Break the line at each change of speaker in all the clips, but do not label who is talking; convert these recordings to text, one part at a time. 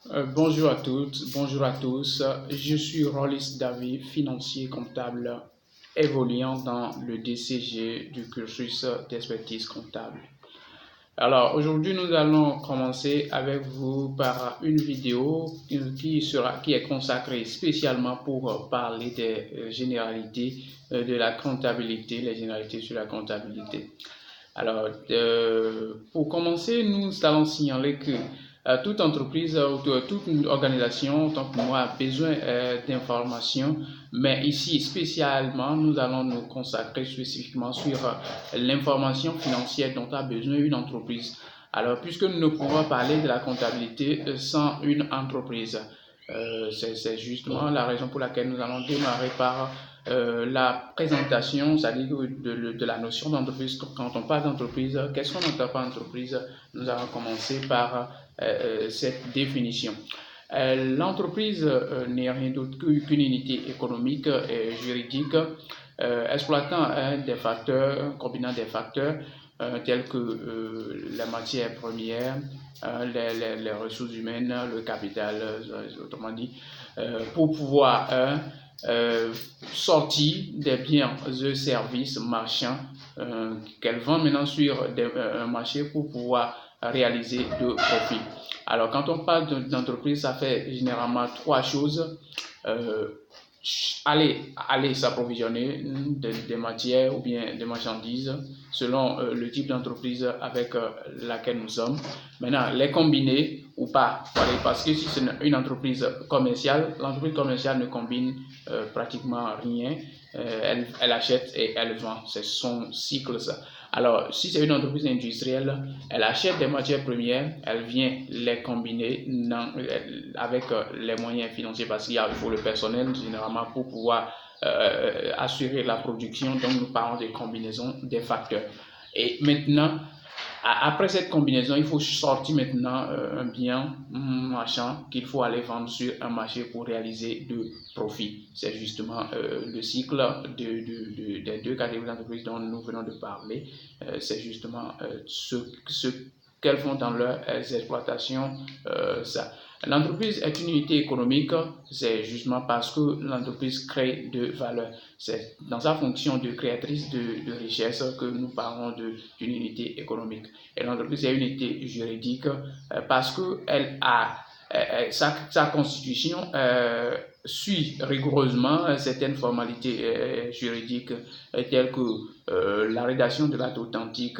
Bonjour à toutes, bonjour à tous. Je suis Rollis David, financier comptable évoluant dans le DCG du cursus d'expertise comptable. Alors aujourd'hui, nous allons commencer avec vous par une vidéo qui est consacrée spécialement pour parler des généralités de la comptabilité, les généralités sur la comptabilité. Alors, pour commencer, nous allons signaler que toute entreprise ou toute une organisation, tant que moi, a besoin d'informations, mais ici, spécialement, nous allons nous consacrer spécifiquement sur l'information financière dont a besoin une entreprise. Alors, puisque nous ne pouvons pas parler de la comptabilité sans une entreprise, c'est justement la raison pour laquelle nous allons démarrer par la présentation, c'est-à-dire de la notion d'entreprise. Quand on parle d'entreprise, qu'est-ce qu'on entend par entreprise? Nous allons commencer par cette définition. L'entreprise n'est rien d'autre qu'une unité économique et juridique exploitant des facteurs, combinant des facteurs tels que les matières premières, les ressources humaines, le capital, autrement dit, pour pouvoir sortir des biens et services marchands qu'elle vend maintenant sur un marché pour pouvoir réaliser de profit. Alors, quand on parle d'entreprise, ça fait généralement trois choses. Aller s'approvisionner des matières ou bien des marchandises selon le type d'entreprise avec laquelle nous sommes. Maintenant, les combiner ou pas, parce que si c'est une entreprise commerciale, l'entreprise commerciale ne combine pratiquement rien. Elle achète et elle vend, c'est son cycle ça. Alors, si c'est une entreprise industrielle, elle achète des matières premières, elle vient les combiner avec les moyens financiers parce qu'il faut le personnel généralement pour pouvoir assurer la production. Donc, nous parlons de combinaison des facteurs. Et maintenant, après cette combinaison, il faut sortir maintenant un bien, un marchand qu'il faut aller vendre sur un marché pour réaliser de profit. C'est justement le cycle des deux catégories d'entreprises dont nous venons de parler. C'est justement ce qu'elles font dans leurs exploitations. Ça. L'entreprise est une unité économique, c'est justement parce que l'entreprise crée de valeur. C'est dans sa fonction de créatrice de richesse que nous parlons d'une unité économique. Et l'entreprise est une unité juridique parce qu'elle a sa constitution suit rigoureusement certaines formalités juridiques telles que la rédaction de l'acte authentique,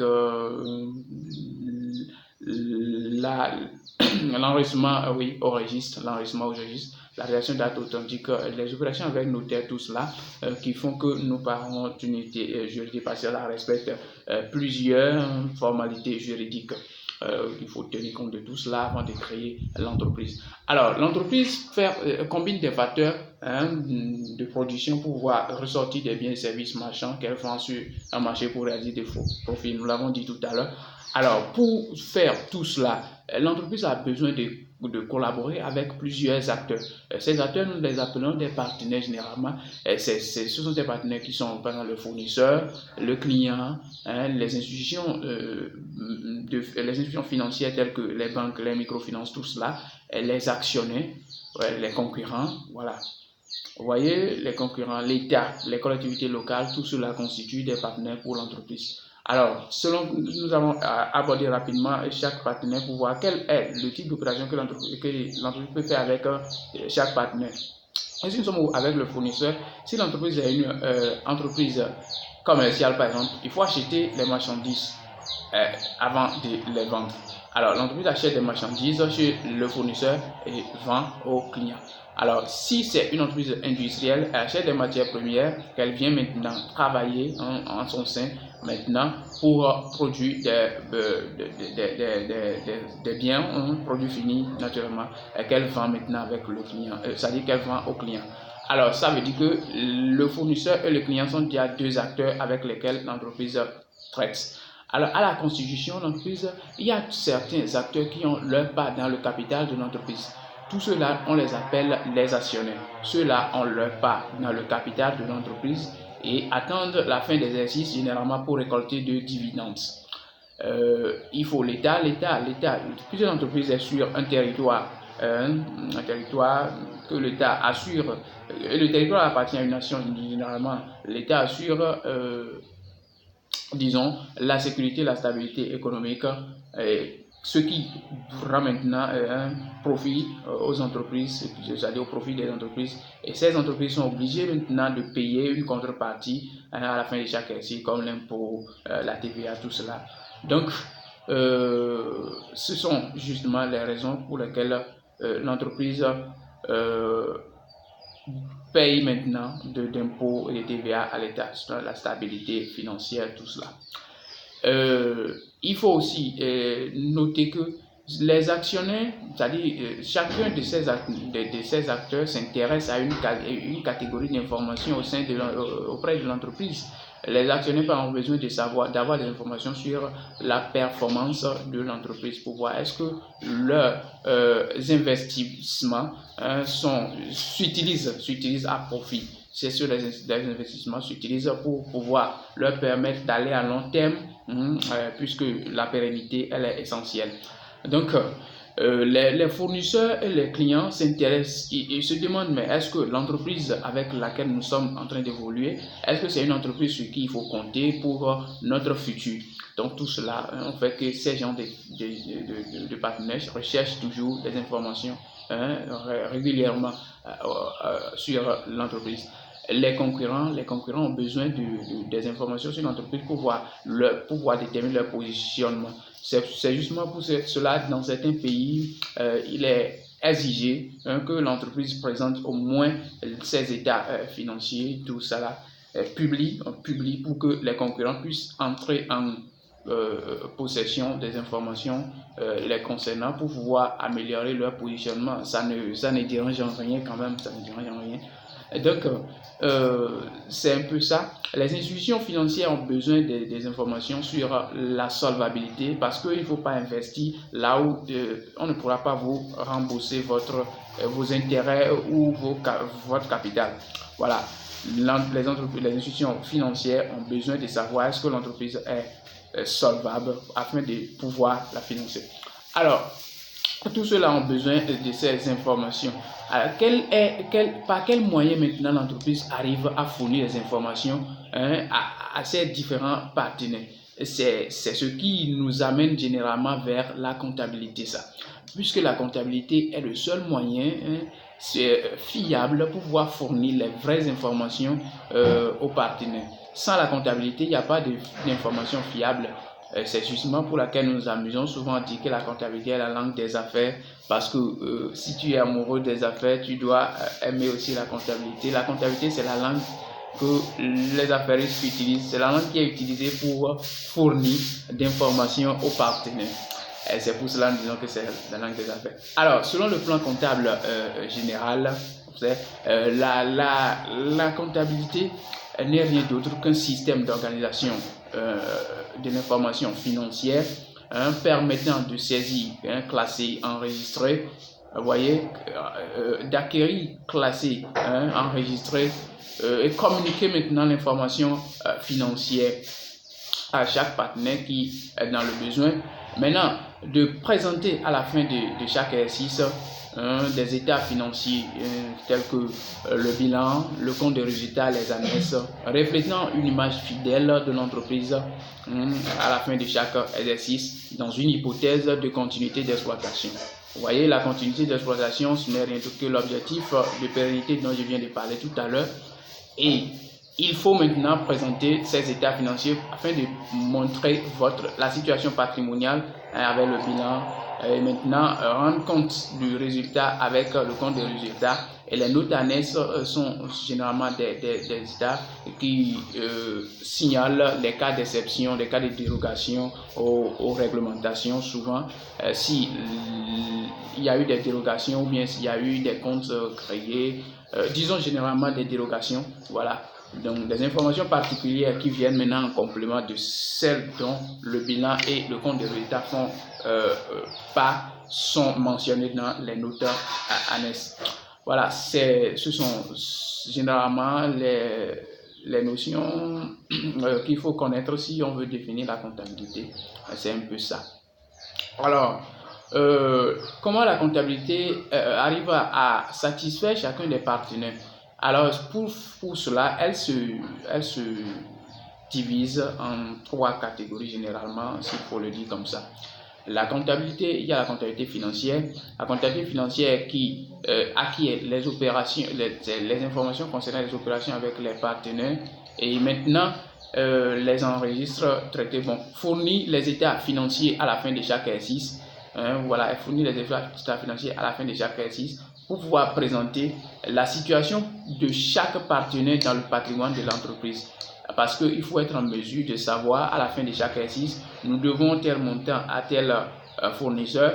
l'enregistrement au registre, la rédaction d'actes authentiques, les opérations avec notaire, tout cela qui font que nous parlons d'unité juridique parce qu'elle respecte plusieurs formalités juridiques. Il faut tenir compte de tout cela avant de créer l'entreprise. Alors, l'entreprise combine des facteurs de production pour pouvoir ressortir des biens et services marchands qu'elle vend sur un marché pour réaliser des profits. Nous l'avons dit tout à l'heure. Alors, pour faire tout cela, l'entreprise a besoin de collaborer avec plusieurs acteurs. Ces acteurs, nous les appelons des partenaires généralement. Ce sont des partenaires qui sont par exemple le fournisseur, le client, les institutions financières telles que les banques, les microfinances, tout cela, les actionnaires, les concurrents, voilà. Vous voyez, les concurrents, l'État, les collectivités locales, tout cela constitue des partenaires pour l'entreprise. Alors, nous allons aborder rapidement chaque partenaire pour voir quel est le type d'opération que l'entreprise peut faire avec chaque partenaire. Et si nous sommes avec le fournisseur, si l'entreprise est une entreprise commerciale par exemple, il faut acheter les marchandises avant de les vendre. Alors, l'entreprise achète des marchandises chez le fournisseur et vend aux clients. Alors, si c'est une entreprise industrielle, elle achète des matières premières qu'elle vient maintenant travailler en son sein maintenant pour produire des biens, produits finis naturellement, qu'elle vend maintenant avec le client, c'est-à-dire qu'elle vend au client. Alors, ça veut dire que le fournisseur et le client sont déjà deux acteurs avec lesquels l'entreprise traite. Alors, à la constitution de l'entreprise, il y a certains acteurs qui ont leur part dans le capital de l'entreprise. Tous ceux-là, on les appelle les actionnaires. Ceux-là ont leur part dans le capital de l'entreprise et attendent la fin des exercices généralement pour récolter de dividendes. Il faut l'État. Plusieurs entreprises sont sur un territoire un territoire que l'État assure, le territoire appartient à une nation, généralement, l'État assure, disons, la sécurité, la stabilité économique, ce qui rend maintenant un profit aux entreprises, c'est-à-dire au profit des entreprises. Et ces entreprises sont obligées maintenant de payer une contrepartie à la fin de chaque exercice, comme l'impôt, la TVA, tout cela. Donc, ce sont justement les raisons pour lesquelles l'entreprise paye maintenant d'impôts et de TVA à l'État, la stabilité financière, tout cela. Il faut aussi noter que les actionnaires, c'est-à-dire chacun de ces acteurs s'intéresse à une catégorie d'informations auprès de l'entreprise. Les actionnaires ont besoin d'avoir des informations sur la performance de l'entreprise pour voir est-ce que leurs investissements s'utilisent à profit. C'est sûr, les investissements s'utilisent pour pouvoir leur permettre d'aller à long terme, puisque la pérennité, elle est essentielle. Donc, les fournisseurs et les clients s'intéressent, ils se demandent, mais est-ce que l'entreprise avec laquelle nous sommes en train d'évoluer, est-ce que c'est une entreprise sur qui il faut compter pour notre futur? Donc tout cela, on fait que ces gens de partenaires recherchent toujours des informations régulièrement sur l'entreprise. Les concurrents ont besoin des informations sur l'entreprise pour pouvoir déterminer leur positionnement. C'est justement pour cela, dans certains pays, il est exigé que l'entreprise présente au moins ses états financiers, tout cela publie pour que les concurrents puissent entrer en possession des informations les concernant pour pouvoir améliorer leur positionnement. Ça ne dérange en rien quand même, ça ne dérange en rien. Et donc, c'est un peu ça. Les institutions financières ont besoin des informations sur la solvabilité parce qu'il ne faut pas investir là où on ne pourra pas vous rembourser vos intérêts ou votre capital. Voilà. Les institutions financières ont besoin de savoir est-ce que l'entreprise est solvable afin de pouvoir la financer. Alors, tous ceux-là ont besoin de ces informations. Alors, par quel moyen maintenant l'entreprise arrive à fournir les informations à ses différents partenaires? C'est ce qui nous amène généralement vers la comptabilité, ça. Puisque la comptabilité est le seul moyen fiable pour pouvoir fournir les vraies informations aux partenaires. Sans la comptabilité, il n'y a pas d'informations fiables. C'est justement pour laquelle nous nous amusons souvent à dire que la comptabilité est la langue des affaires parce que si tu es amoureux des affaires, tu dois aimer aussi la comptabilité. La comptabilité, c'est la langue que les affairistes utilisent. C'est la langue qui est utilisée pour fournir d'informations aux partenaires. Et c'est pour cela que nous disons que c'est la langue des affaires. Alors, selon le plan comptable général, la comptabilité n'est rien d'autre qu'un système d'organisation de l'information financière permettant de saisir, classer, enregistrer, vous voyez, d'acquérir, classer, enregistrer et communiquer maintenant l'information financière à chaque partenaire qui est dans le besoin. Maintenant, de présenter à la fin de chaque exercice des états financiers tels que le bilan, le compte de résultats, les annexes, reflétant une image fidèle de l'entreprise à la fin de chaque exercice dans une hypothèse de continuité d'exploitation. Vous voyez, la continuité d'exploitation, ce n'est rien d'autre que l'objectif de pérennité dont je viens de parler tout à l'heure. Et il faut maintenant présenter ces états financiers afin de montrer la situation patrimoniale avec le bilan et maintenant rendre compte du résultat avec le compte des résultats. Et les notes annexes sont généralement des états qui signalent les cas d'exception, les cas de dérogation aux réglementations. Souvent, s'il y a eu des dérogations ou bien s'il y a eu des comptes créés, disons généralement des dérogations, voilà. Donc des informations particulières qui viennent maintenant en complément de celles dont le bilan et le compte de résultats sont mentionnés dans les notes annexes. Voilà, ce sont généralement les notions qu'il faut connaître si on veut définir la comptabilité. C'est un peu ça. Alors, comment la comptabilité arrive à satisfaire chacun des partenaires. Alors, pour cela, elle se divise en 3 catégories généralement, s'il faut le dire comme ça. La comptabilité, il y a la comptabilité financière. La comptabilité financière qui acquiert les opérations, les informations concernant les opérations avec les partenaires et maintenant les enregistre, traiter, bon, fournit les états financiers à la fin de chaque exercice. Voilà, elle fournit les états financiers à la fin de chaque exercice pour pouvoir présenter la situation de chaque partenaire dans le patrimoine de l'entreprise. Parce qu'il faut être en mesure de savoir à la fin de chaque exercice, nous devons tel montant à tel fournisseur,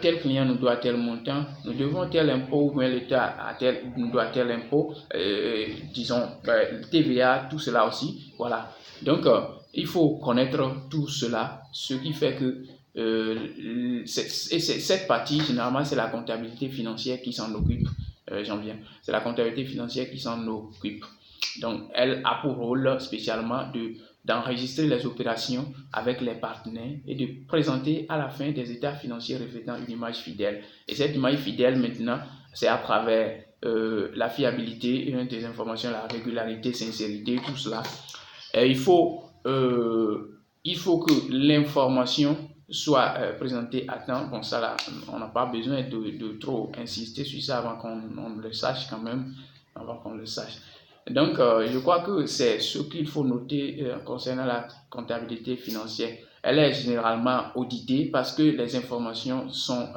tel client nous doit tel montant, nous devons tel impôt, ou bien l'État nous doit tel impôt, disons TVA, tout cela aussi. Voilà. Donc, il faut connaître tout cela, ce qui fait que cette partie, généralement, c'est la comptabilité financière qui s'en occupe. J'en viens. C'est la comptabilité financière qui s'en occupe. Donc, elle a pour rôle spécialement d'enregistrer les opérations avec les partenaires et de présenter à la fin des états financiers reflétant une image fidèle. Et cette image fidèle, maintenant, c'est à travers la fiabilité des informations, la régularité, sincérité, tout cela. Et il faut que l'information soit présentée à temps. Bon, ça là, on n'a pas besoin de trop insister sur ça avant qu'on le sache quand même, avant qu'on le sache. Donc, je crois que c'est ce qu'il faut noter concernant la comptabilité financière. Elle est généralement auditée parce que les informations sont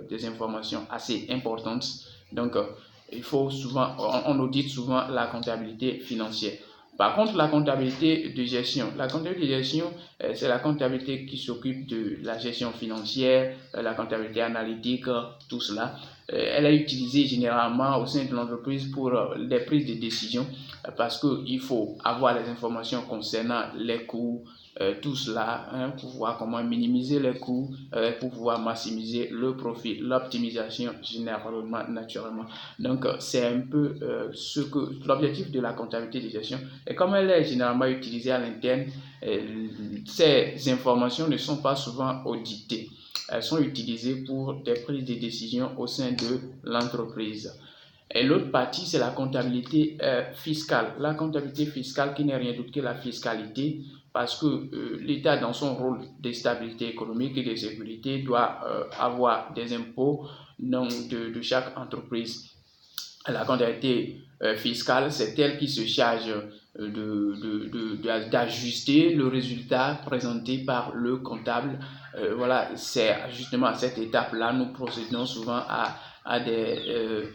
des informations assez importantes. Donc, il faut souvent, on audite souvent la comptabilité financière. Par contre, la comptabilité de gestion, c'est la comptabilité qui s'occupe de la gestion financière, la comptabilité analytique, tout cela. Elle est utilisée généralement au sein de l'entreprise pour les prises de décision parce qu'il faut avoir les informations concernant les coûts, tout cela, pour voir comment minimiser les coûts, pour pouvoir maximiser le profit, l'optimisation généralement, naturellement. Donc, c'est un peu ce que l'objectif de la comptabilité de gestion. Et comme elle est généralement utilisée à l'interne, ces informations ne sont pas souvent auditées. Elles sont utilisées pour des prises de décision au sein de l'entreprise. Et l'autre partie, c'est la comptabilité fiscale. La comptabilité fiscale qui n'est rien d'autre que la fiscalité, parce que l'État, dans son rôle de stabilité économique et de sécurité, doit avoir des impôts de chaque entreprise. La comptabilité fiscale, c'est elle qui se charge d'ajuster le résultat présenté par le comptable. Voilà, c'est justement à cette étape-là, nous procédons souvent à des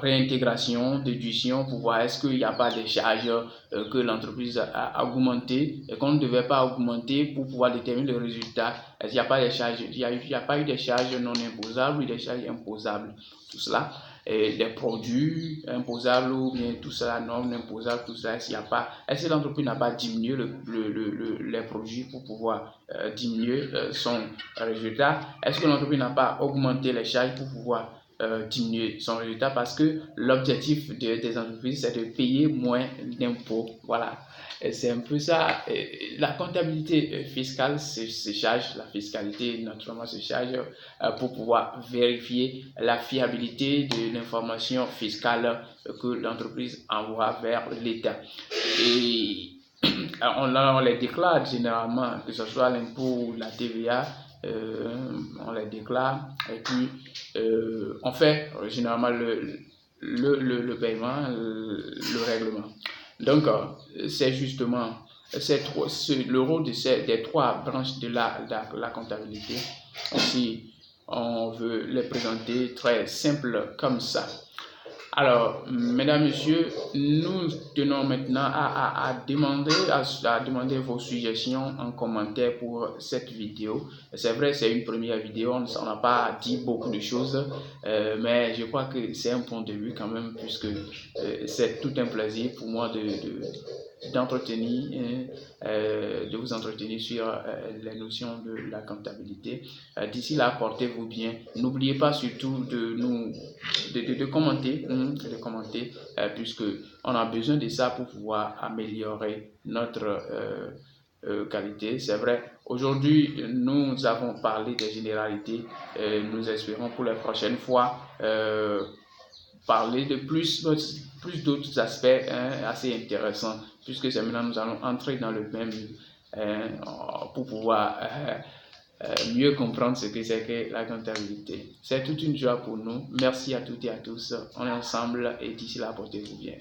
réintégrations, déductions pour voir est-ce qu'il n'y a pas des charges que l'entreprise a augmentées et qu'on ne devait pas augmenter pour pouvoir déterminer le résultat. Est-ce qu'il n'y a pas des charges, il n'y a pas eu des charges non imposables ou des charges imposables, tout cela. Et des produits imposables ou bien tout cela, non imposables, tout cela, est-ce que l'entreprise n'a pas diminué les produits pour pouvoir diminuer son résultat? Est-ce que l'entreprise n'a pas augmenté les charges pour pouvoir diminuer son résultat? Parce que l'objectif des entreprises, c'est de payer moins d'impôts. Voilà. C'est un peu ça. La comptabilité fiscale se charge, la fiscalité naturellement se charge pour pouvoir vérifier la fiabilité de l'information fiscale que l'entreprise envoie vers l'État. Et on les déclare généralement, que ce soit l'impôt ou la TVA, on les déclare et puis on fait généralement le paiement, le règlement. Donc, c'est justement le rôle des 3 branches de la comptabilité. Si on veut les présenter très simple comme ça. Alors, mesdames, messieurs, nous tenons maintenant à demander vos suggestions en commentaire pour cette vidéo. C'est vrai, c'est une première vidéo, on n'a pas dit beaucoup de choses, mais je crois que c'est un point de vue quand même, puisque c'est tout un plaisir pour moi de vous entretenir sur les notions de la comptabilité. D'ici là, portez-vous bien. N'oubliez pas surtout de commenter, puisque on a besoin de ça pour pouvoir améliorer notre qualité. C'est vrai, aujourd'hui, nous avons parlé des généralités. Nous espérons pour les prochaines fois parler de plus d'autres aspects assez intéressants, puisque c'est maintenant nous allons entrer dans le même pour pouvoir mieux comprendre ce que c'est que la comptabilité. C'est toute une joie pour nous. Merci à toutes et à tous. On est ensemble et d'ici là, portez-vous bien.